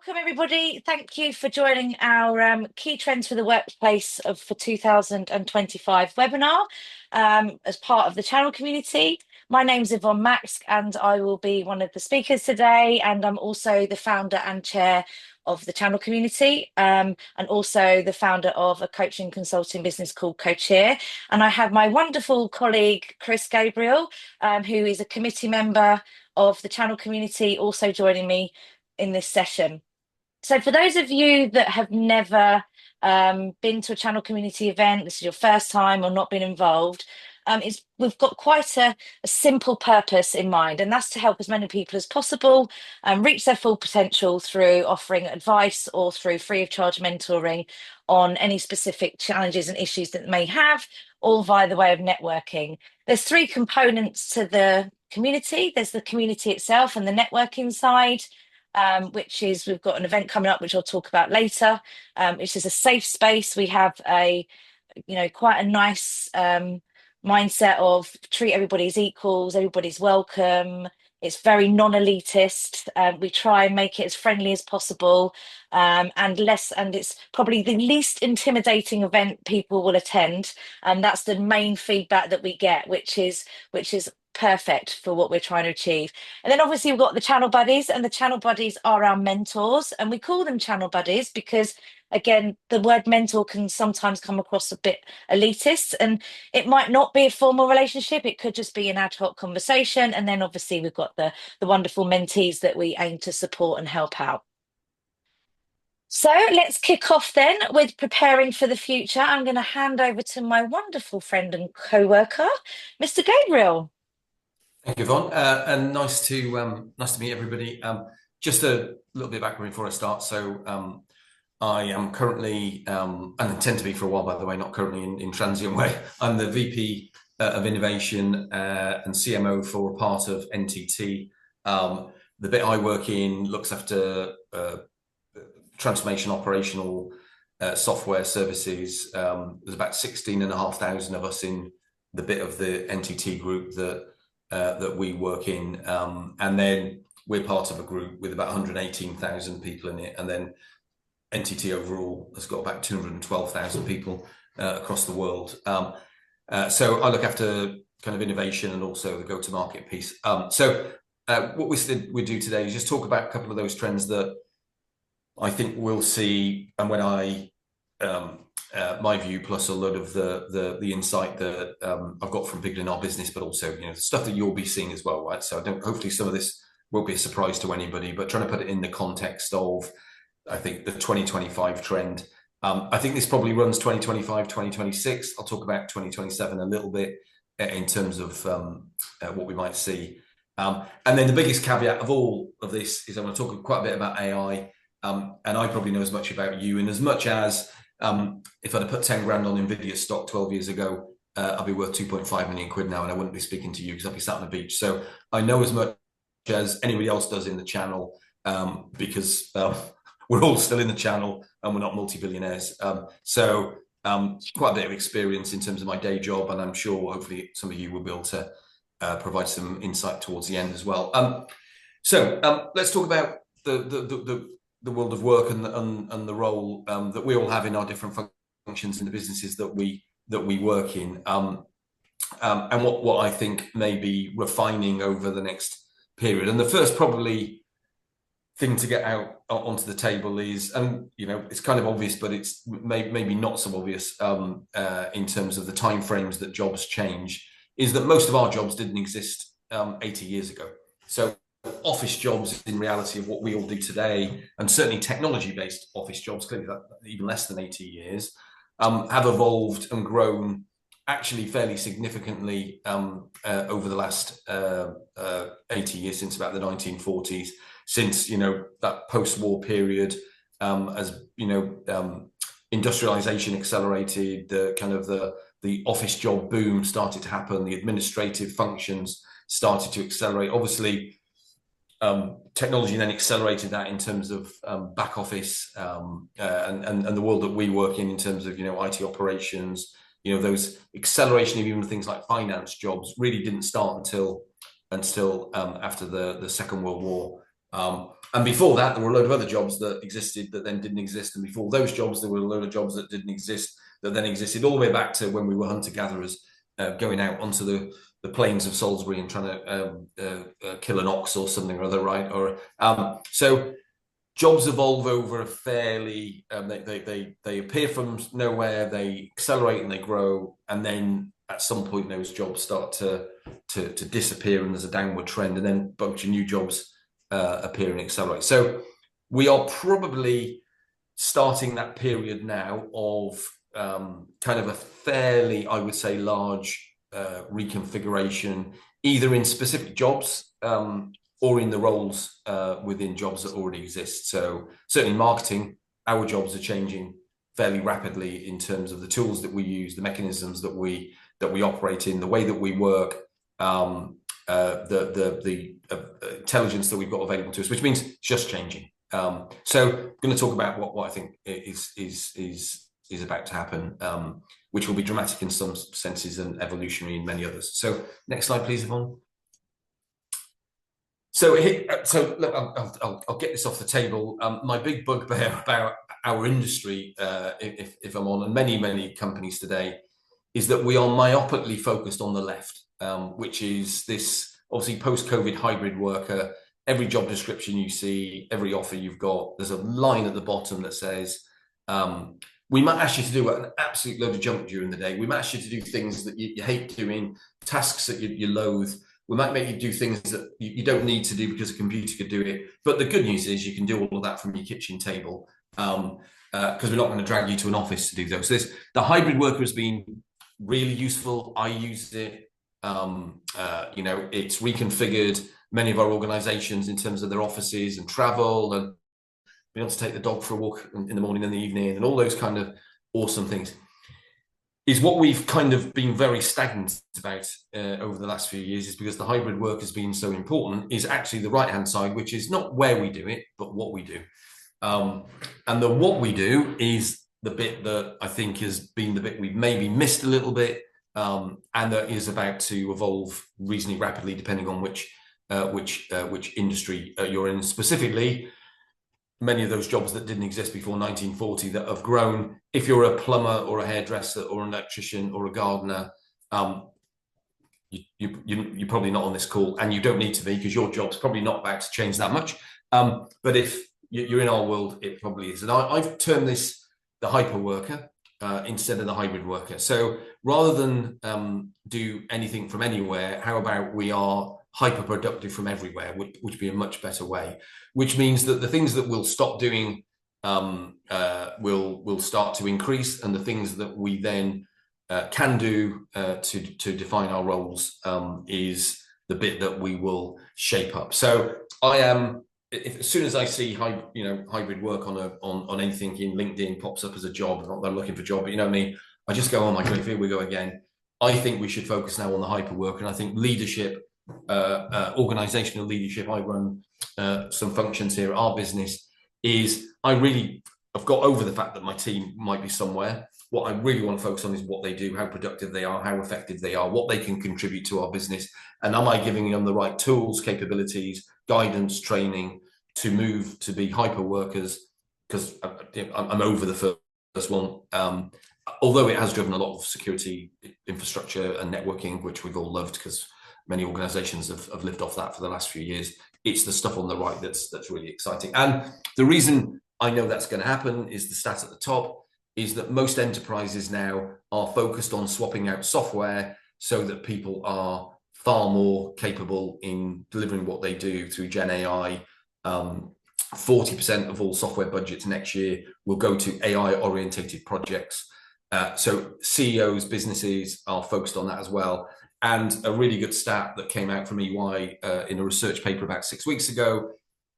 Welcome, everybody. Thank you for joining our Key Trends for the Workplace for 2025 webinar as part of the channel community. My name's Yvonne Max, and I will be one of the speakers today. And I'm also the founder and chair of the channel community, and also the founder of a coaching consulting business called CoCheer. And I have my wonderful colleague, Chris Gabriel, who is a committee member of the channel community, also joining me in this session. So for those of you that have never been to a channel community event, this is your first time or not been involved, we've got quite a simple purpose in mind, and that's to help as many people as possible reach their full potential through offering advice or through free of charge mentoring on any specific challenges and issues that they may have, all via the way of networking. There's three components to the community. There's the community itself and the networking side, which is we've got an event coming up, which I'll talk about later, which is a safe space. We have quite a nice mindset of treat everybody as equals, everybody's welcome. It's very non-elitist. We try and make it as friendly as possible, and it's probably the least intimidating event people will attend. And that's the main feedback that we get, which is perfect for what we're trying to achieve. And then obviously we've got the channel buddies, and the channel buddies are our mentors, and we call them channel buddies because, again, the word mentor can sometimes come across a bit elitist, and it might not be a formal relationship. It could just be an ad hoc conversation. And then obviously we've got the wonderful mentees that we aim to support and help out. So let's kick off then with preparing for the future. I'm going to hand over to my wonderful friend and co-worker, Mr. Gabriel. Thank you, Yvonne, and nice to meet everybody. Just a little bit of background before I start. So I am currently, and intend to be for a while, by the way, not currently in transient way. I'm the VP of Innovation and CMO for a part of NTT. The bit I work in looks after transformation operational software services. There's about 16,500 of us in the bit of the NTT group that we work in, and then we're part of a group with about 118,000 people in it, and then NTT overall has got about 212,000 people across the world. So I look after kind of innovation and also the go-to-market piece. So what we do today is just talk about a couple of those trends that I think we'll see, and when my view plus a lot of the insight that I've got from people in our business, but also the stuff that you'll be seeing as well, right? So hopefully some of this won't be a surprise to anybody, but trying to put it in the context of, I think, the 2025 trend. I think this probably runs 2025, 2026. I'll talk about 2027 a little bit in terms of what we might see. And then the biggest caveat of all of this is I'm going to talk quite a bit about AI. And I probably know as much about you, in as much as if I'd have put 10 grand on Nvidia stock 12 years ago, I'd be worth 2.5 million quid now, and I wouldn't be speaking to you because I'd be sat on the beach. So I know as much as anybody else does in the channel, because we're all still in the channel and we're not multi-billionaires. So quite a bit of experience in terms of my day job, and I'm sure hopefully some of you will be able to provide some insight towards the end as well. So let's talk about the world of work and the role that we all have in our different functions in the businesses that we work in, and what I think may be refining over the next period. And the first probably thing to get out onto the table is, and it's kind of obvious, but it's maybe not so obvious in terms of the timeframes that jobs change, is that most of our jobs didn't exist 80 years ago. So office jobs in reality of what we all do today, and certainly technology-based office jobs, clearly that even less than 80 years, have evolved and grown actually fairly significantly over the last 80 years, since about the 1940s, since that post-war period, as industrialization accelerated, the office job boom started to happen, the administrative functions started to accelerate. Obviously, technology then accelerated that in terms of back office and the world that we work in terms of IT operations. Those acceleration of even things like finance jobs really didn't start until after the Second World War, And before that, there were a load of other jobs that existed that then didn't exist. And before those jobs, there were a load of jobs that didn't exist that then existed, all the way back to when we were hunter-gatherers, going out onto the plains of Salisbury and trying to kill an ox or something or other, right? Or so jobs evolve over a fairly they appear from nowhere, they accelerate and they grow, and then at some point those jobs start to disappear, and there's a downward trend, and then a bunch of new jobs appear and accelerate. So we are probably starting that period now of kind of a fairly, I would say, large reconfiguration, either in specific jobs or in the roles within jobs that already exist. So certainly marketing, our jobs are changing fairly rapidly in terms of the tools that we use, the mechanisms that we operate in, the way that we work, the intelligence that we've got available to us, which means it's just changing. So I'm going to talk about what I think is about to happen, which will be dramatic in some senses and evolutionary in many others. So next slide, please, Yvonne. So look, I'll get this off the table. My big bugbear about our industry, if I'm on, and many companies today, is that we are myopically focused on the left, which is this obviously post-COVID hybrid worker. Every job description you see, every offer you've got, there's a line at the bottom that says, we might ask you to do an absolute load of junk during the day. We might ask you to do things that you hate doing, tasks that you loathe. We might make you do things that you don't need to do because a computer could do it. But the good news is you can do all of that from your kitchen table, because we're not going to drag you to an office to do those. So the hybrid worker has been really useful. I use it. It's reconfigured many of our organizations in terms of their offices and travel, and being able to take the dog for a walk in the morning and the evening, and all those kind of awesome things. Is what we've kind of been very stagnant about over the last few years, is because the hybrid work has been so important, is actually the right-hand side, which is not where we do it, but what we do. And the what we do is the bit that I think has been the bit we've maybe missed a little bit, and that is about to evolve reasonably rapidly, depending on which industry you're in. Specifically, many of those jobs that didn't exist before 1940 that have grown. If you're a plumber or a hairdresser or an electrician or a gardener, you're probably not on this call, and you don't need to be, because your job's probably not about to change that much. But if you're in our world, it probably is. And I've termed this the hyper worker instead of the hybrid worker. So rather than do anything from anywhere, how about we are hyper productive from everywhere, which would be a much better way, which means that the things that we'll stop doing will start to increase, and the things that we then can do to define our roles is the bit that we will shape up. So I am, as soon as I see hybrid work on anything in LinkedIn pops up as a job, not that I'm looking for a job, but you know what I mean, I just go, oh my God, here we go again. I think we should focus now on the hyper work, and I think leadership, organizational leadership, I run some functions here at our business, I've got over the fact that my team might be somewhere. What I really want to focus on is what they do, how productive they are, how effective they are, what they can contribute to our business, and am I giving them the right tools, capabilities, guidance, training to move to be hyper workers, because I'm over the first one. Although it has driven a lot of security infrastructure and networking, which we've all loved because many organizations have lived off that for the last few years. It's the stuff on the right that's really exciting. And the reason I know that's going to happen is the stat at the top, is that most enterprises now are focused on swapping out software so that people are far more capable in delivering what they do through Gen AI. 40% of all software budgets next year will go to AI-orientated projects. So CEOs, businesses are focused on that as well. And a really good stat that came out from EY in a research paper about 6 weeks ago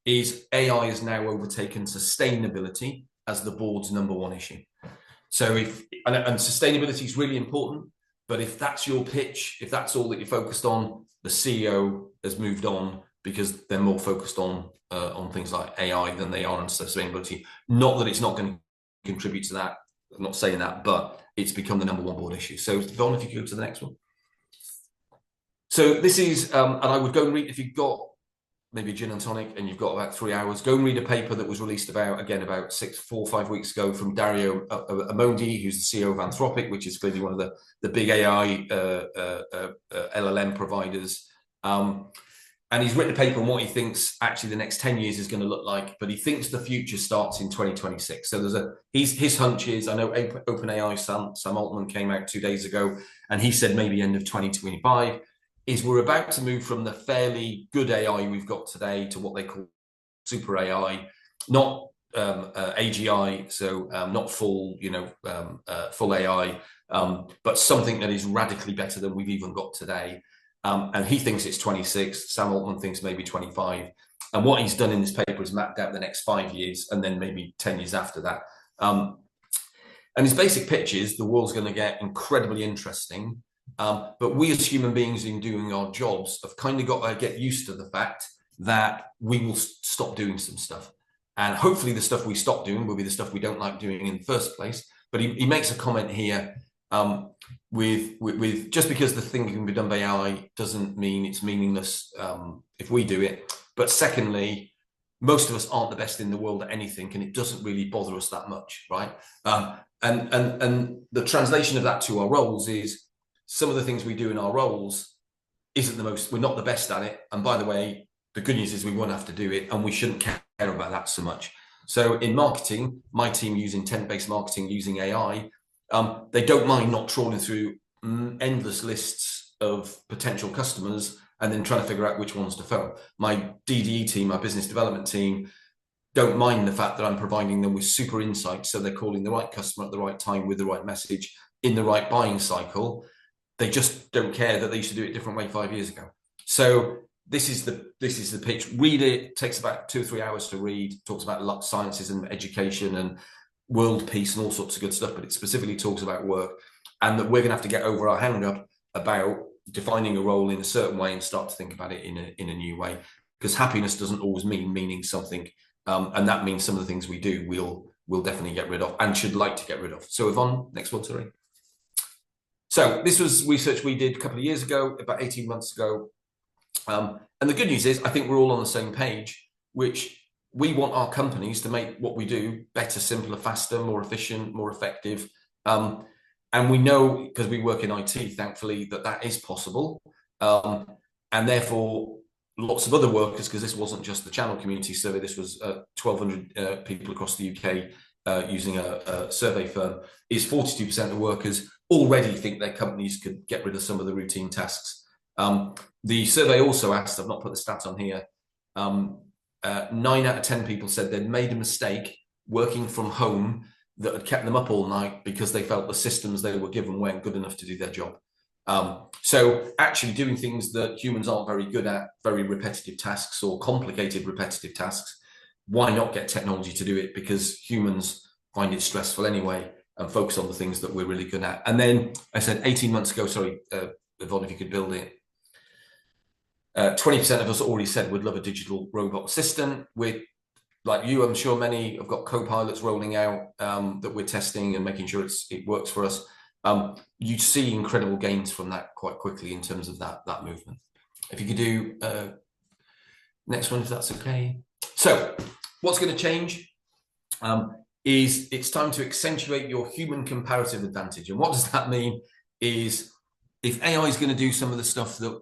is AI has now overtaken sustainability as the board's #1 issue. So and sustainability is really important, but if that's your pitch, if that's all that you're focused on, the CEO has moved on because they're more focused on things like AI than they are on sustainability. Not that it's not going to contribute to that. I'm not saying that, but it's become the #1 board issue. So Yvonne, if you could go to the next one. So this is, and I would go and read, if you've got maybe a gin and tonic, and you've got about 3 hours. Go and read a paper that was released about 4 or 5 weeks ago from Dario Amodei, who's the CEO of Anthropic, which is clearly one of the big AI LLM providers. And he's written a paper on what he thinks actually the next 10 years is going to look like, but he thinks the future starts in 2026. So his hunch is, I know OpenAI, Sam Altman came out 2 days ago, and he said maybe end of 2025, is we're about to move from the fairly good AI we've got today to what they call super AI, not AGI, so not full, full AI, but something that is radically better than we've even got today. And he thinks it's 26. Sam Altman thinks maybe 25. And what he's done in this paper is mapped out the next 5 years and then maybe 10 years after that. And his basic pitch is the world's going to get incredibly interesting. But we as human beings in doing our jobs have kind of got to get used to the fact that we will stop doing some stuff. And hopefully the stuff we stop doing will be the stuff we don't like doing in the first place. But he makes a comment here, with just because the thing can be done by AI doesn't mean it's meaningless if we do it. But secondly, most of us aren't the best in the world at anything, and it doesn't really bother us that much, right? And the translation of that to our roles is some of the things we do in our roles isn't the most, we're not the best at it. And by the way, the good news is we won't have to do it, and we shouldn't care about that so much. So in marketing, my team use intent-based marketing using AI. They don't mind not trawling through endless lists of potential customers and then trying to figure out which ones to phone. My DDE team, my business development team, don't mind the fact that I'm providing them with super insights, so they're calling the right customer at the right time with the right message in the right buying cycle. They just don't care that they used to do it a different way 5 years ago. So this is the pitch. Read it. It takes about 2 or 3 hours to read. It talks about sciences and education and world peace and all sorts of good stuff, but it specifically talks about work, and that we're going to have to get over our hang up about defining a role in a certain way and start to think about it in a new way, because happiness doesn't always meaning something, and that means some of the things we do we'll definitely get rid of and should like to get rid of. So Yvonne, next one, sorry. So this was research we did a couple of years ago, about 18 months ago, and the good news is I think we're all on the same page, which we want our companies to make what we do better, simpler, faster, more efficient, more effective. And we know, because we work in IT, thankfully, that is possible. And therefore, lots of other workers, because this wasn't just the channel community survey, this was 1,200 people across the UK using a survey firm, is 42% of workers already think their companies could get rid of some of the routine tasks. The survey also asked, I've not put the stats on here, 9 out of 10 people said they'd made a mistake working from home that had kept them up all night because they felt the systems they were given weren't good enough to do their job. So actually doing things that humans aren't very good at, very repetitive tasks or complicated repetitive tasks, why not get technology to do it? Because humans find it stressful anyway, and focus on the things that we're really good at. And then I said 18 months ago, sorry, Yvonne, if you could build it, 20% of us already said we'd love a digital robot assistant. We're, like you, I'm sure many have got co-pilots rolling out that we're testing and making sure it works for us. You see incredible gains from that quite quickly in terms of that movement. If you could do next one, if that's okay. So what's going to change is it's time to accentuate your human comparative advantage. And what does that mean is if AI is going to do some of the stuff that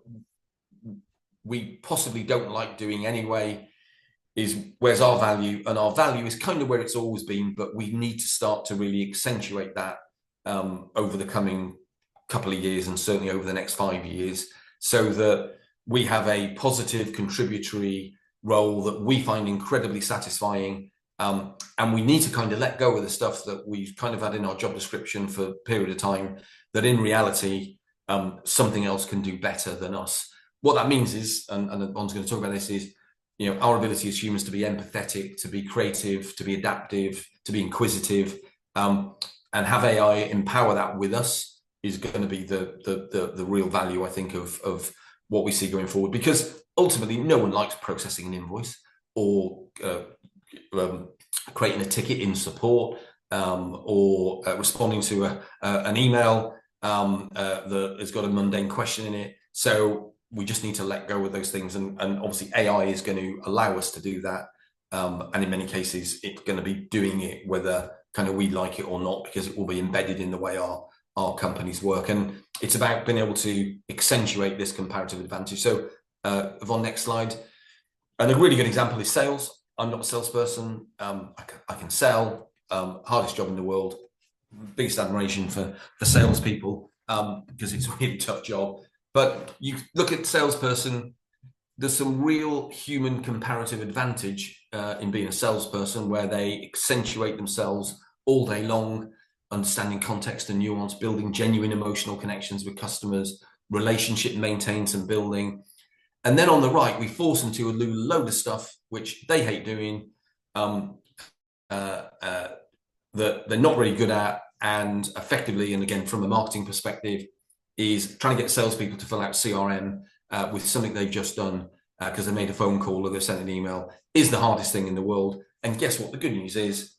we possibly don't like doing anyway, is where's our value? And our value is kind of where it's always been, but we need to start to really accentuate that over the coming couple of years, and certainly over the next 5 years, so that we have a positive contributory role that we find incredibly satisfying. And we need to kind of let go of the stuff that we've kind of had in our job description for a period of time, that in reality, something else can do better than us. What that means is, and Yvonne's going to talk about this, is, you know, our ability as humans to be empathetic, to be creative, to be adaptive, to be inquisitive, and have AI empower that with us is going to be the real value, I think, of what we see going forward. Because ultimately, no one likes processing an invoice or creating a ticket in support, or responding to an email that has got a mundane question in it. So we just need to let go of those things. And obviously AI is going to allow us to do that. And in many cases, it's going to be doing it whether kind of we like it or not, because it will be embedded in the way our companies work. And it's about being able to accentuate this comparative advantage. So Yvonne, next slide. And a really good example is sales. I'm not a salesperson. I can sell. Hardest job in the world. Biggest admiration for salespeople, because it's a really tough job. But you look at salesperson, there's some real human comparative advantage in being a salesperson, where they accentuate themselves all day long, understanding context and nuance, building genuine emotional connections with customers, relationship maintenance and building. And then on the right, we force them to do a load of stuff which they hate doing, that they're not really good at, and effectively, and again, from a marketing perspective, is trying to get salespeople to fill out CRM with something they've just done because they made a phone call or they've sent an email, is the hardest thing in the world. And guess what? The good news is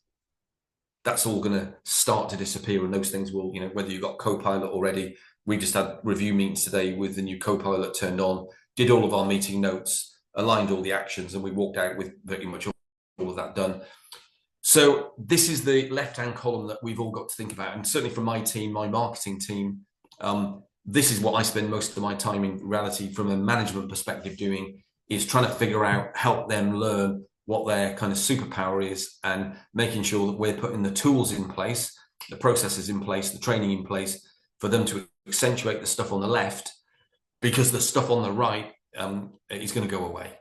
that's all going to start to disappear, and those things will, whether you've got Copilot already. We just had review meetings today with the new Copilot turned on, did all of our meeting notes, aligned all the actions, and we walked out with pretty much all of that done. So this is the left-hand column that we've all got to think about. And certainly from my team, my marketing team, this is what I spend most of my time in reality from a management perspective doing, is trying to figure out, help them learn what their kind of superpower is, and making sure that we're putting the tools in place, the processes in place, the training in place for them to accentuate the stuff on the left, because the stuff on the right is going to go away.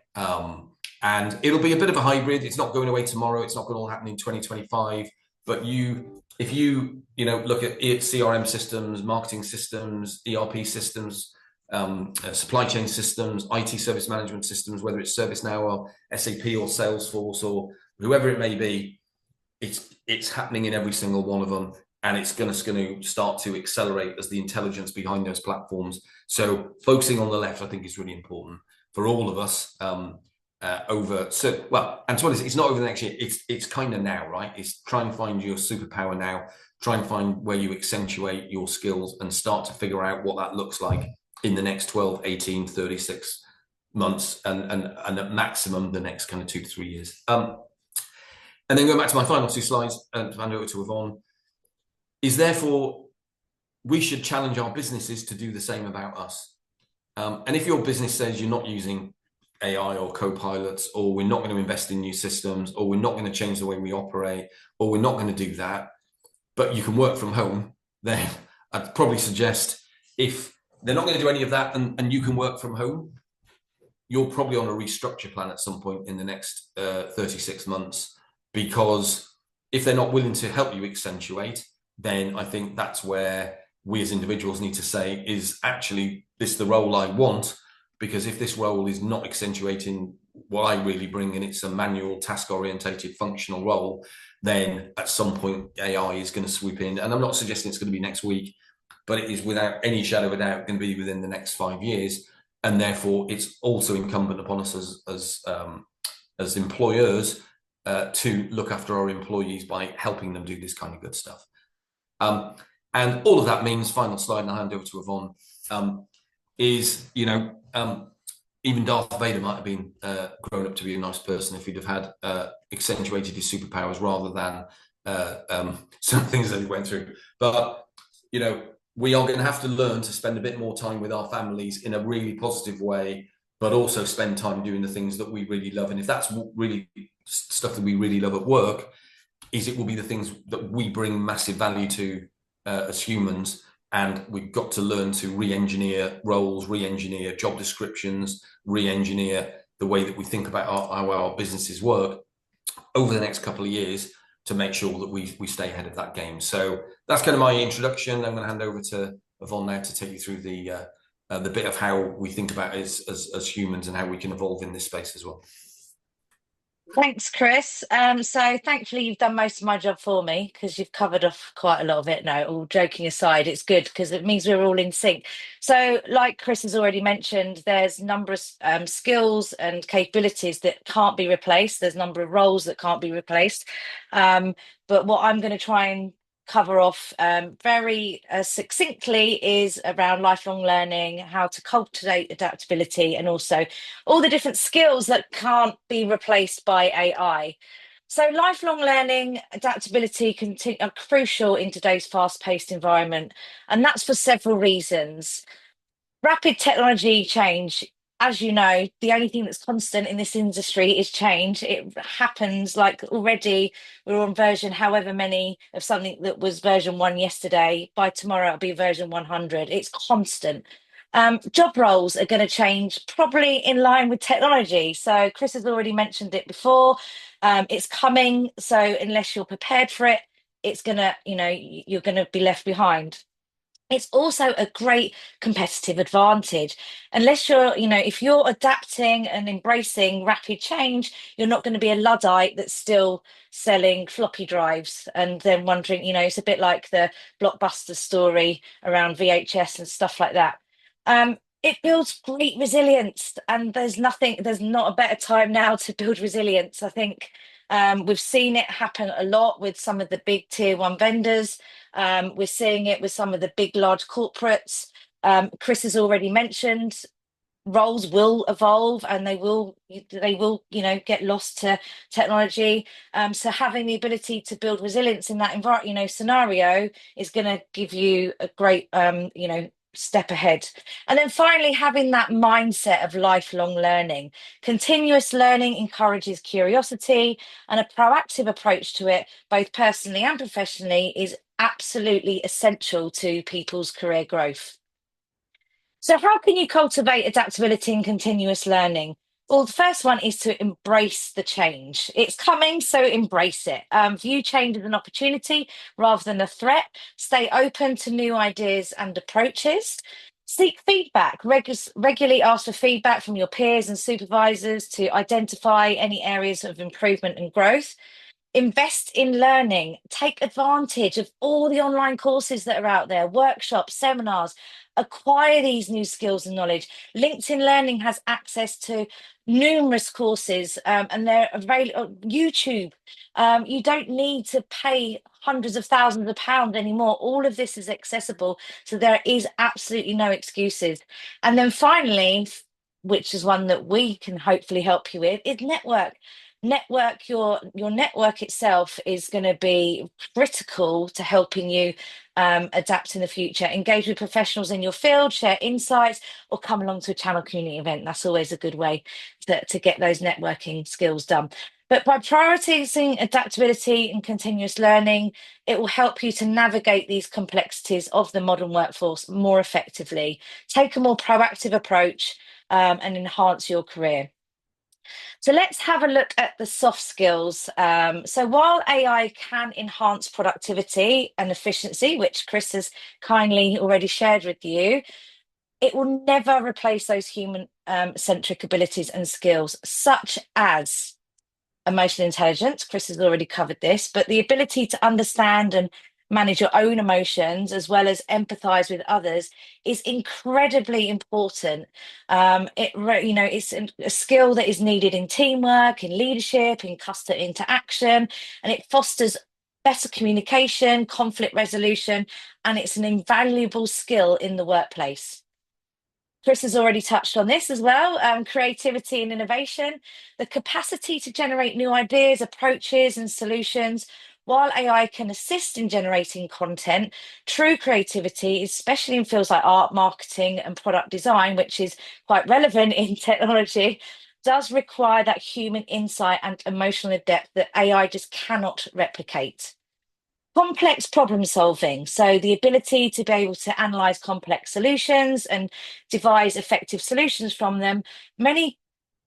And it'll be a bit of a hybrid. It's not going away tomorrow. It's not going to all happen in 2025. But if you look at CRM systems, marketing systems, ERP systems, supply chain systems, IT service management systems, whether it's ServiceNow or SAP or Salesforce or whoever it may be, it's happening in every single one of them. And it's going to start to accelerate as the intelligence behind those platforms. So focusing on the left, I think, is really important for all of us. And to be honest, it's not over the next year. It's kind of now, right? It's try and find your superpower now. Try and find where you accentuate your skills and start to figure out what that looks like in the next 12, 18, 36 months, and at maximum the next kind of 2 to 3 years. And then going back to my final 2 slides and hand over to Yvonne, is therefore we should challenge our businesses to do the same about us. And if your business says you're not using AI or co-pilots, or we're not going to invest in new systems, or we're not going to change the way we operate, or we're not going to do that, but you can work from home, then I'd probably suggest, if they're not going to do any of that and you can work from home, you're probably on a restructure plan at some point in the next 36 months, because if they're not willing to help you accentuate, then I think that's where we as individuals need to say, is actually this the role I want? Because if this role is not accentuating what I really bring, and it's a manual, task-orientated, functional role, then at some point AI is going to swoop in. And I'm not suggesting it's going to be next week, but it is without any shadow of a doubt going to be within the next 5 years. And therefore, it's also incumbent upon us as employers to look after our employees by helping them do this kind of good stuff. And all of that means, final slide, and I'll hand over to Yvonne, is, even Darth Vader might have been grown up to be a nice person if he'd have had accentuated his superpowers rather than some things that he went through. But, we are going to have to learn to spend a bit more time with our families in a really positive way, but also spend time doing the things that we really love. And if that's really stuff that we really love at work, it will be the things that we bring massive value to as humans. And we've got to learn to re-engineer roles, re-engineer job descriptions, re-engineer the way that we think about how our businesses work over the next couple of years to make sure that we stay ahead of that game. So that's kind of my introduction. I'm going to hand over to Yvonne now to take you through the bit of how we think about it as humans and how we can evolve in this space as well. Thanks, Chris. So thankfully you've done most of my job for me, because you've covered off quite a lot of it. No, all joking aside, it's good because it means we're all in sync. So like Chris has already mentioned, there's a number of skills and capabilities that can't be replaced. There's a number of roles that can't be replaced. But what I'm going to try and cover off very succinctly is around lifelong learning, how to cultivate adaptability, and also all the different skills that can't be replaced by AI. So, lifelong learning, adaptability are crucial in today's fast-paced environment, and that's for several reasons. Rapid technology change. As you know, the only thing that's constant in this industry is change. It happens like already we're on version however many of something that was version 1 yesterday. By tomorrow, it'll be version 100. It's constant. Job roles are going to change probably in line with technology. So, Chris has already mentioned it before. It's coming. So, unless you're prepared for it, it's going to, you're going to be left behind. It's also a great competitive advantage. Unless if you're adapting and embracing rapid change, you're not going to be a Luddite that's still selling floppy drives and then wondering, it's a bit like the Blockbuster story around VHS and stuff like that. It builds great resilience, and there's not a better time now to build resilience. I think we've seen it happen a lot with some of the big tier one vendors. We're seeing it with some of the big, large corporates. Chris has already mentioned roles will evolve and they will get lost to technology. So having the ability to build resilience in that environment, scenario is going to give you a great, step ahead. And then finally, having that mindset of lifelong learning. Continuous learning encourages curiosity, and a proactive approach to it, both personally and professionally, is absolutely essential to people's career growth. So, how can you cultivate adaptability and continuous learning? Well, the first one is to embrace the change. It's coming, so embrace it. View change as an opportunity rather than a threat. Stay open to new ideas and approaches. Seek feedback. Regularly ask for feedback from your peers and supervisors to identify any areas of improvement and growth. Invest in learning, take advantage of all the online courses that are out there, workshops, seminars, acquire these new skills and knowledge. LinkedIn Learning has access to numerous courses and they're available on YouTube. You don't need to pay hundreds of thousands of pounds anymore. All of this is accessible. So there is absolutely no excuses. And then finally, which is one that we can hopefully help you with, is network. Your network itself is going to be critical to helping you adapt in the future. Engage with professionals in your field, share insights, or come along to a channel community event. That's always a good way to get those networking skills done. But by prioritizing adaptability and continuous learning, it will help you to navigate these complexities of the modern workforce more effectively, take a more proactive approach, and enhance your career. So let's have a look at the soft skills. So while AI can enhance productivity and efficiency, which Chris has kindly already shared with you, it will never replace those human centric abilities and skills, such as emotional intelligence. Chris has already covered this, but the ability to understand and manage your own emotions as well as empathize with others is incredibly important. It's a skill that is needed in teamwork, in leadership, in customer interaction, and it fosters better communication, conflict resolution, and it's an invaluable skill in the workplace. Chris has already touched on this as well. Creativity and innovation, the capacity to generate new ideas, approaches, and solutions. While AI can assist in generating content, true creativity, especially in fields like art, marketing, and product design, which is quite relevant in technology, does require that human insight and emotional depth that AI just cannot replicate. Complex problem solving. So, the ability to be able to analyze complex solutions and devise effective solutions from them. Many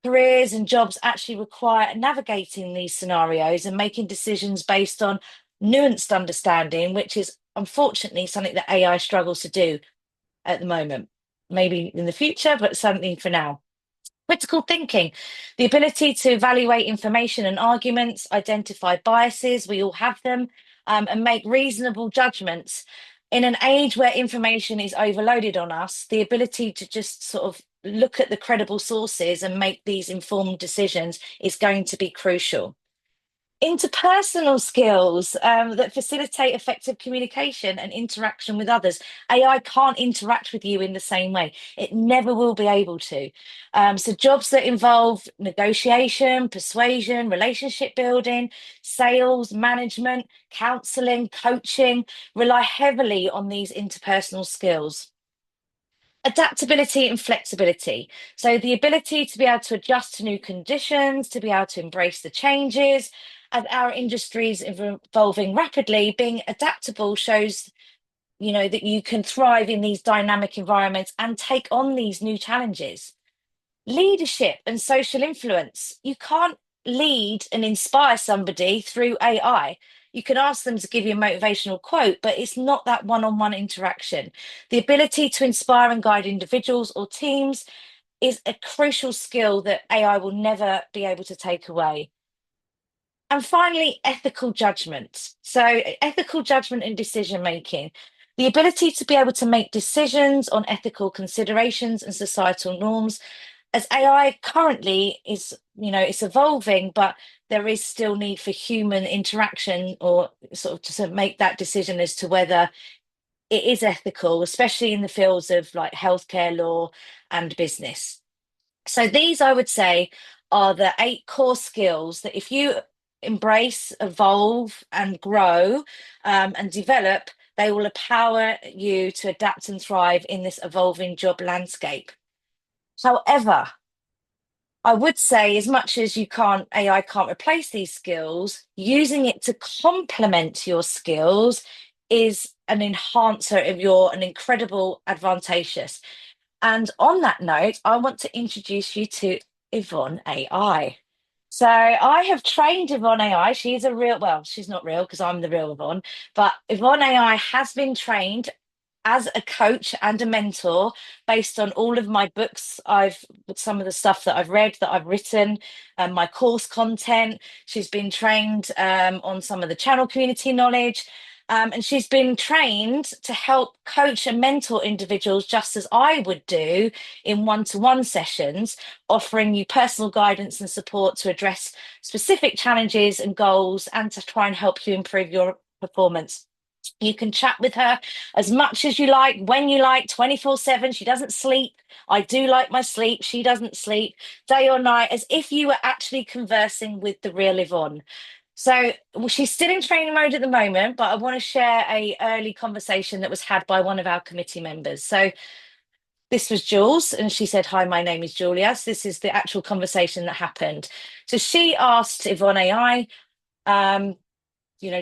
careers and jobs actually require navigating these scenarios and making decisions based on nuanced understanding, which is unfortunately something that AI struggles to do at the moment. Maybe in the future, but something for now. Critical thinking, the ability to evaluate information and arguments, identify biases, we all have them, and make reasonable judgments. In an age where information is overloaded on us, the ability to just sort of look at the credible sources and make these informed decisions is going to be crucial. Interpersonal skills that facilitate effective communication and interaction with others. AI can't interact with you in the same way. It never will be able to. So, jobs that involve negotiation, persuasion, relationship building, sales, management, counseling, coaching rely heavily on these interpersonal skills. Adaptability and flexibility. So, the ability to be able to adjust to new conditions, to be able to embrace the changes. As our industry is evolving rapidly, being adaptable shows, that you can thrive in these dynamic environments and take on these new challenges. Leadership and social influence. You can't lead and inspire somebody through AI. You can ask them to give you a motivational quote, but it's not that one on one interaction. The ability to inspire and guide individuals or teams is a crucial skill that AI will never be able to take away. And finally, ethical judgment. So, ethical judgment and decision making. The ability to be able to make decisions on ethical considerations and societal norms, as AI currently is, it's evolving, but there is still need for human interaction or sort of to make that decision as to whether it is ethical, especially in the fields of like healthcare law and business. So these, I would say, are the 8 core skills that if you embrace, evolve, and grow and develop, they will empower you to adapt and thrive in this evolving job landscape. However, I would say, as much as AI can't replace these skills, using it to complement your skills is an enhancer of an incredible advantageous. And on that note, I want to introduce you to Yvonne AI. So I have trained Yvonne AI. She's a real, well, she's not real because I'm the real Yvonne, but Yvonne AI has been trained as a coach and a mentor based on all of my books. With some of the stuff that I've read, that I've written, my course content. She's been trained on some of the channel community knowledge. And she's been trained to help coach and mentor individuals just as I would do in one-to-one sessions, offering you personal guidance and support to address specific challenges and goals and to try and help you improve your performance. You can chat with her as much as you like, when you like, 24/7. She doesn't sleep. I do like my sleep. She doesn't sleep day or night, as if you were actually conversing with the real Yvonne. So she's still in training mode at the moment, but I want to share a early conversation that was had by one of our committee members. So this was Jules, and she said, "Hi, my name is Julia." So this is the actual conversation that happened. So she asked Yvonne AI, um,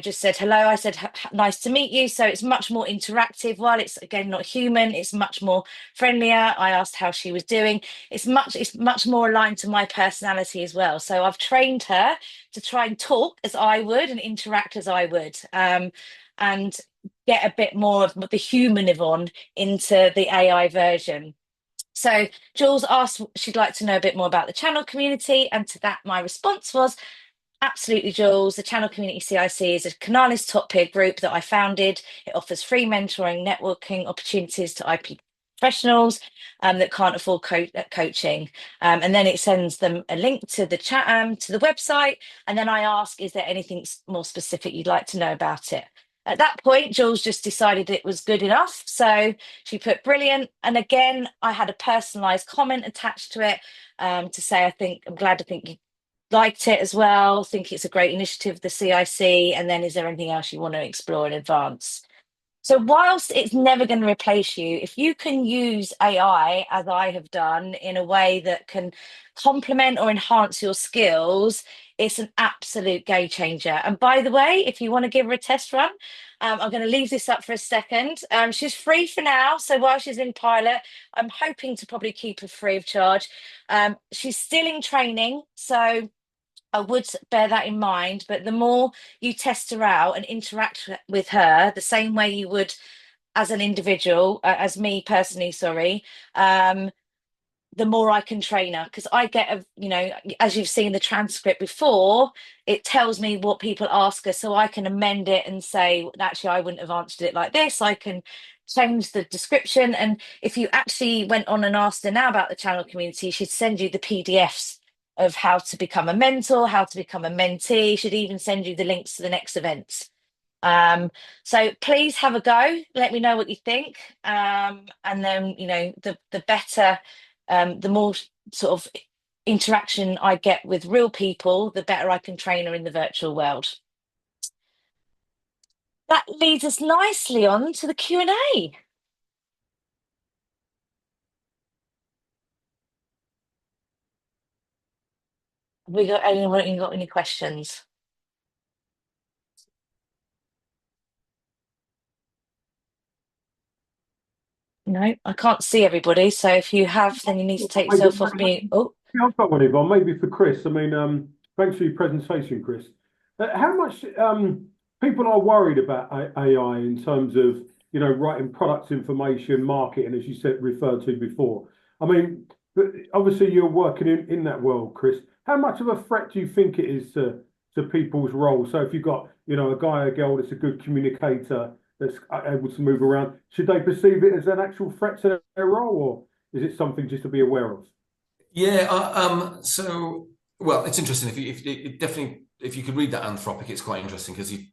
just said hello. I said, "Nice to meet you." So it's much more interactive. While it's again not human, it's much more friendlier. I asked how she was doing. It's much more aligned to my personality as well. So I've trained her to try and talk as I would and interact as I would, and get a bit more of the human Yvonne into the AI version. So Jules asked she'd like to know a bit more about the channel community, and to that my response was, absolutely, Jules. The Channel Community CIC is a Canalys top peer group that I founded. It offers free mentoring, networking opportunities to IP professionals that can't afford coaching. And then it sends them a link to the chat, to the website. And then I ask, is there anything more specific you'd like to know about it? At that point, Jules just decided it was good enough. So she put brilliant. And again, I had a personalized comment attached to it to say, I'm glad to think you liked it as well. Think it's a great initiative, the CIC. And then is there anything else you want to explore in advance? So whilst it's never going to replace you, if you can use AI, as I have done, in a way that can complement or enhance your skills, it's an absolute game changer. And by the way, if you want to give her a test run, I'm going to leave this up for a second. She's free for now. So while she's in pilot, I'm hoping to probably keep her free of charge. She's still in training. So I would bear that in mind, but the more you test her out and interact with her the same way you would as an individual, as me personally, sorry, the more I can train her, because I get as you've seen the transcript before, it tells me what people ask her, so I can amend it and say, actually, I wouldn't have answered it like this. I can change the description, and if you actually went on and asked her now about the channel community, she'd send you the PDFs of how to become a mentor, how to become a mentee. Should even send you the links to the next events. So please have a go. Let me know what you think. And then, the better, the more sort of interaction I get with real people, the better I can train her in the virtual world. That leads us nicely on to the Q&A. Have we got anyone got any questions? No, I can't see everybody. So if you have, then you need to take yourself off mute. Oh, Yeah, I've got one, Yvonne, maybe for Chris. I mean, thanks for your presentation, Chris. How much people are worried about AI in terms of, writing products information, marketing, as you said, referred to before? I mean, but obviously you're working in that world, Chris. How much of a threat do you think it is to people's roles? So if you've got, a guy or a girl that's a good communicator, that's able to move around, should they perceive it as an actual threat to their role, or is it something just to be aware of? Yeah. So, well, it's interesting. If you could read that Anthropic, it's quite interesting because he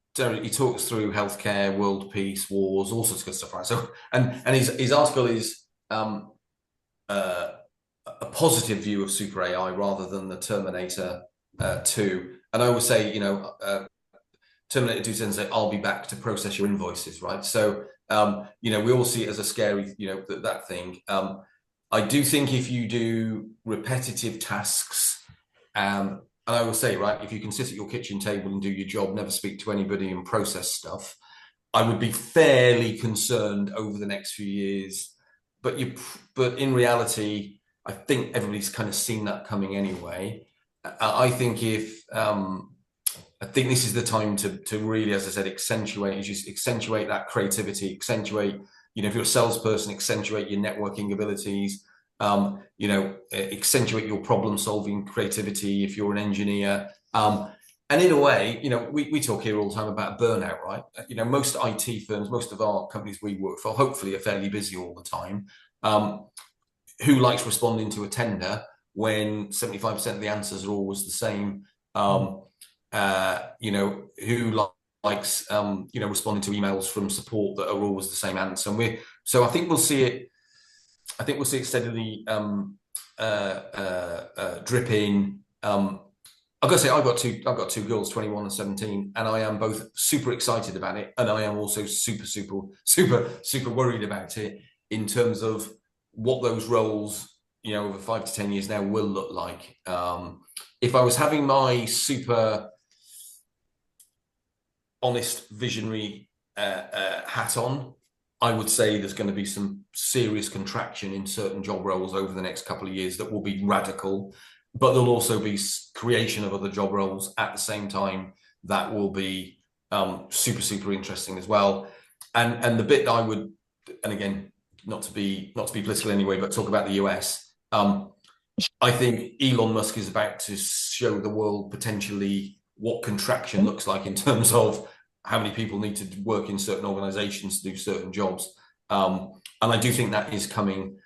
talks through healthcare, world peace, wars, all sorts of good stuff, right? So, and his article is a positive view of super AI rather than the Terminator 2. And I would say, Terminator 2 says, "I'll be back to process your invoices," right? So, we all see it as a scary, that thing. I do think if you do repetitive tasks, and I will say, right, if you can sit at your kitchen table and do your job, never speak to anybody and process stuff, I would be fairly concerned over the next few years. But in reality, I think everybody's kind of seen that coming anyway. I think I think this is the time to really, as I said, accentuate that creativity, accentuate, if you're a salesperson, accentuate your networking abilities, accentuate your problem solving creativity if you're an engineer. And in a way, we talk here all the time about burnout, right? Most IT firms, most of our companies we work for, hopefully are fairly busy all the time. Who likes responding to a tender when 75% of the answers are always the same? Who likes responding to emails from support that are always the same answer? And I think we'll see it. I think we'll see it steadily drip in. I've got to say, I've got two girls, 21 and 17, and I am both super excited about it, and I am also super worried about it in terms of what those roles, over 5 to 10 years now will look like. If I was having my super honest visionary hat on, I would say there's going to be some serious contraction in certain job roles over the next couple of years that will be radical, but there'll also be creation of other job roles at the same time that will be super interesting as well. And the bit I would, and again, not to be political anyway, but talk about the US. I think Elon Musk is about to show the world potentially what contraction looks like in terms of how many people need to work in certain organizations to do certain jobs. And I do think that is coming.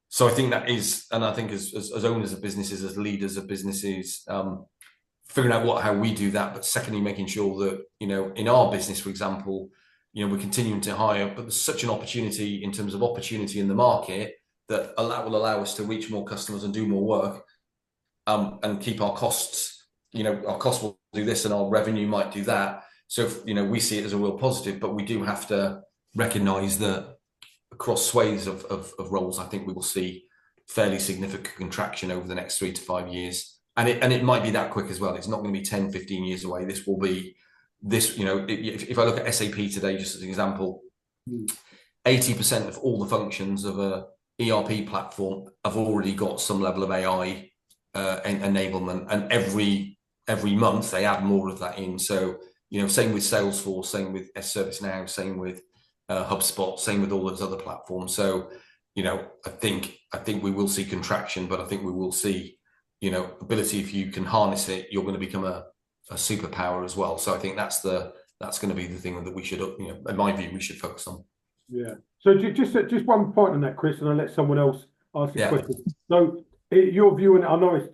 So I think that is, and I think as owners of businesses, as leaders of businesses, figuring out how we do that, but secondly, making sure that, in our business, for example, we're continuing to hire, but there's such an opportunity in terms of opportunity in the market that will allow us to reach more customers and do more work, and keep our costs, our costs will do this and our revenue might do that. So, we see it as a real positive, but we do have to recognize that across swathes of roles, I think we will see fairly significant contraction over the next 3 to 5 years. And it might be that quick as well. It's not going to be 10, 15 years away. This will be if I look at SAP today, just as an example, 80% of all the functions of a ERP platform have already got some level of AI enablement, and every month they add more of that in. So, same with Salesforce, same with ServiceNow, same with HubSpot, same with all those other platforms. So, I think we will see contraction, but I think we will see, ability. If you can harness it, you're going to become a superpower as well. So I think that's going to be the thing that we should, in my view, we should focus on. Yeah. So just one point on that, Chris, and I'll let someone else ask a question. So your view, and I know it's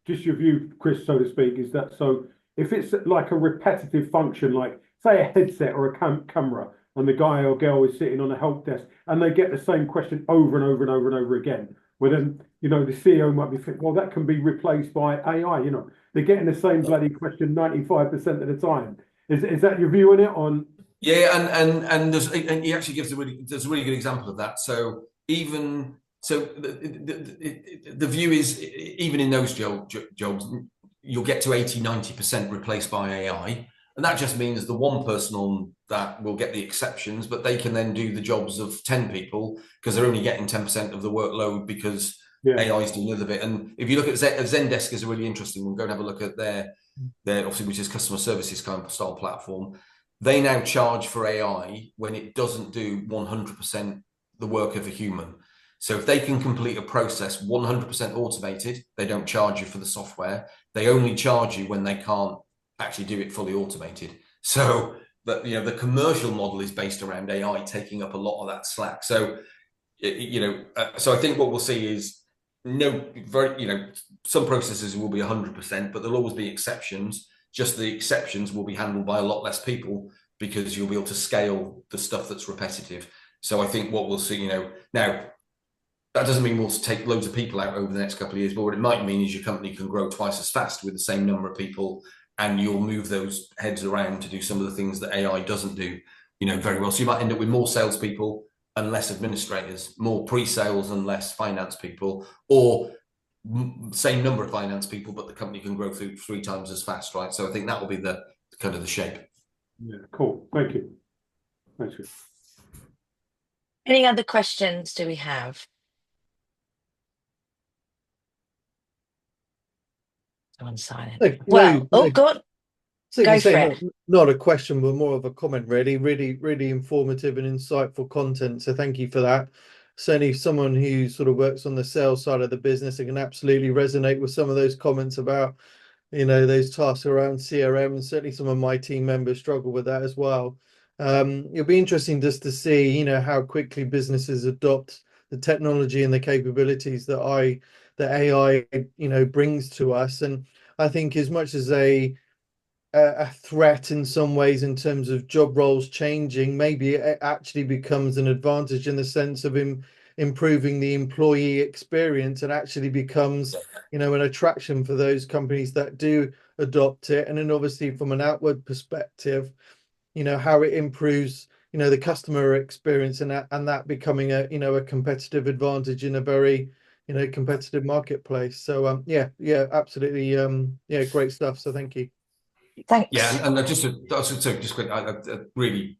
just your view, Chris, so to speak, is that so if it's like a repetitive function, like say a headset or a camera, and the guy or girl is sitting on a help desk and they get the same question over and over and over and over again, well then, the CEO might be thinking, well, that can be replaced by AI, they're getting the same bloody question 95% of the time. Is that your view on it? Yeah, and he actually gives there's a really good example of that. So the view is even in those jobs, you'll get to 80-90% replaced by AI, and that just means the one person on that will get the exceptions, but they can then do the jobs of 10 people because they're only getting 10% of the workload because AI is doing the other bit. And if you look at Zendesk, is a really interesting one. Go and have a look at their obviously, which is customer services kind of style platform. They now charge for AI when it doesn't do 100% the work of a human. So if they can complete a process 100% automated, they don't charge you for the software. They only charge you when they can't actually do it fully automated. So the commercial model is based around AI taking up a lot of that slack. So so I think what we'll see is some processes will be 100%, but there'll always be exceptions. Just the exceptions will be handled by a lot less people because you'll be able to scale the stuff that's repetitive. So I think what we'll see, now that doesn't mean we'll take loads of people out over the next couple of years, but what it might mean is your company can grow twice as fast with the same number of people, and you'll move those heads around to do some of the things that AI doesn't do, very well. So you might end up with more salespeople and less administrators, more pre-sales and less finance people, or same number of finance people, but the company can grow through 3 times as fast, right? So I think that will be the kind of the shape. Yeah, cool. Thank you. Thanks. Any other questions do we have? Someone's silent. Go on. Go for it. Not a question, but more of a comment, really. Really, really informative and insightful content. So thank you for that. Certainly someone who sort of works on the sales side of the business, I can absolutely resonate with some of those comments about, those tasks around CRM, and certainly some of my team members struggle with that as well. It'll be interesting just to see, how quickly businesses adopt the technology and the capabilities that AI, brings to us. And I think as much as a threat in some ways in terms of job roles changing, maybe it actually becomes an advantage in the sense of improving the employee experience, and actually becomes an attraction for those companies that do adopt it. And then obviously from an outward perspective, how it improves the customer experience, and that becoming a competitive advantage in a very competitive marketplace. So absolutely, great stuff. So thank you. Thanks. Yeah, and just quick, really,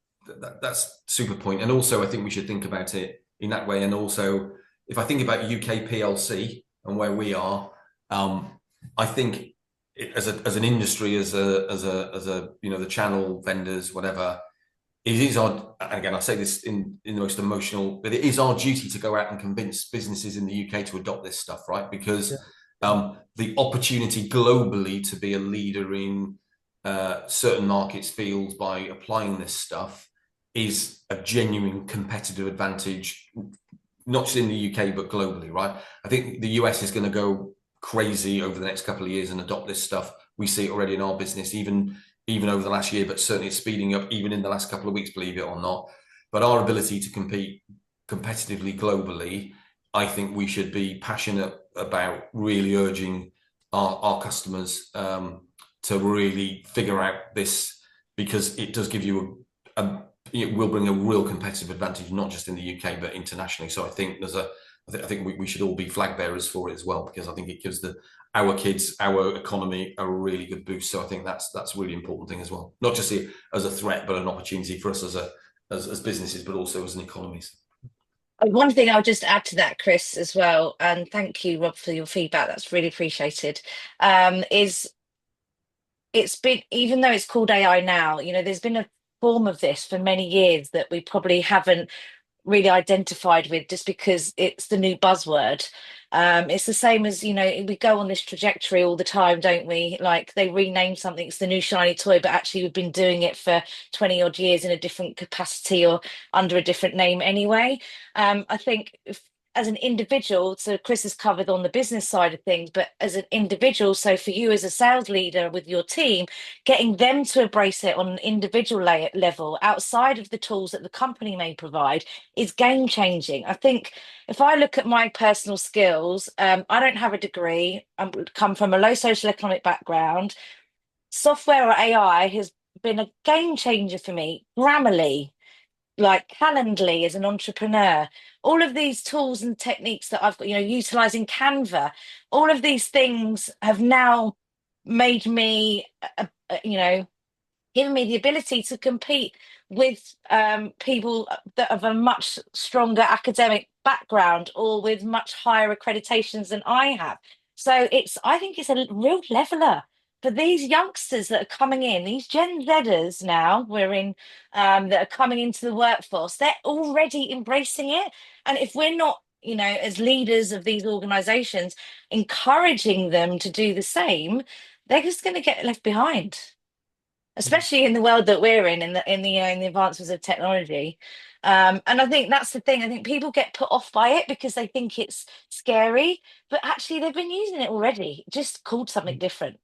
that's super point. And also, I think we should think about it in that way. And also, if I think about UK PLC and where we are, I think as an industry, as a the channel vendors, whatever, it is our, and again, I say this in the most emotional, but it is our duty to go out and convince businesses in the UK to adopt this stuff, right? Because the opportunity globally to be a leader in certain markets, fields, by applying this stuff is a genuine competitive advantage, not just in the UK but globally, right? I think the US is going to go crazy over the next couple of years and adopt this stuff. We see it already in our business, even over the last year, but certainly it's speeding up even in the last couple of weeks, believe it or not. But our ability to compete competitively globally, I think we should be passionate about really urging our customers to really figure out this, because it does give you it will bring a real competitive advantage, not just in the UK but internationally. So I think I think we should all be flag bearers for it as well, because I think it gives our kids, our economy, a really good boost. So I think that's a really important thing as well, not just as a threat but an opportunity for us as businesses, but also as an economy. One thing I'll just add to that, Chris, as well, and thank you, Rob, for your feedback. That's really appreciated. Is it's been, even though it's called AI now, there's been a form of this for many years that we probably haven't really identified with, just because it's the new buzzword. It's the same as, we go on this trajectory all the time, don't we? Like, they rename something, it's the new shiny toy, but actually we've been doing it for 20 odd years in a different capacity or under a different name anyway. I think as an individual, so Chris has covered on the business side of things, but as an individual, so for you as a sales leader with your team, getting them to embrace it on an individual level outside of the tools that the company may provide is game changing. I think if I look at my personal skills, I don't have a degree. I come from a low social economic background. Software or AI has been a game changer for me. Grammarly, like Calendly as an entrepreneur, all of these tools and techniques that I've got, utilizing Canva, all of these things have now made me, given me the ability to compete with people that have a much stronger academic background or with much higher accreditations than I have. So I think it's a real leveler for these youngsters that are coming in, these Gen Zers now that are coming into the workforce. They're already embracing it. And if we're not, as leaders of these organizations, encouraging them to do the same, they're just going to get left behind, especially in the world that we're in the advancements of technology. And I think that's the thing. I think people get put off by it because they think it's scary, but actually they've been using it already, just called something different.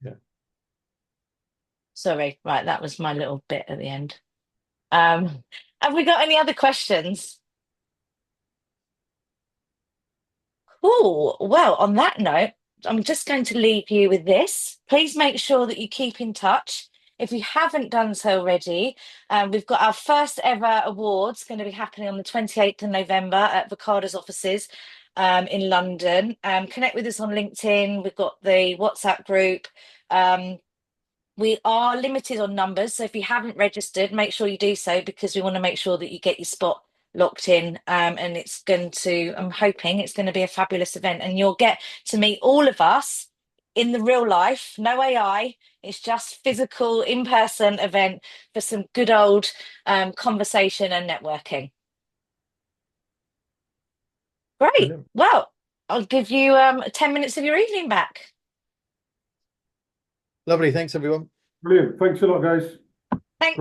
Yeah. Sorry, right, that was my little bit at the end. Have we got any other questions? Cool. Well, on that note, I'm just going to leave you with this. Please make sure that you keep in touch. If you haven't done so already, we've got our first ever awards going to be happening on the 28th of November at Vocado's offices in London. Connect with us on LinkedIn. We've got the WhatsApp group. We are limited on numbers, so if you haven't registered, make sure you do so, because we want to make sure that you get your spot locked in. And I'm hoping it's going to be a fabulous event, and you'll get to meet all of us in the real life, no AI. It's just physical, in-person event for some good old conversation and networking. Great. Brilliant. Well, I'll give you 10 minutes of your evening back. Lovely. Thanks, everyone. Brilliant. Thanks a lot, guys. Thank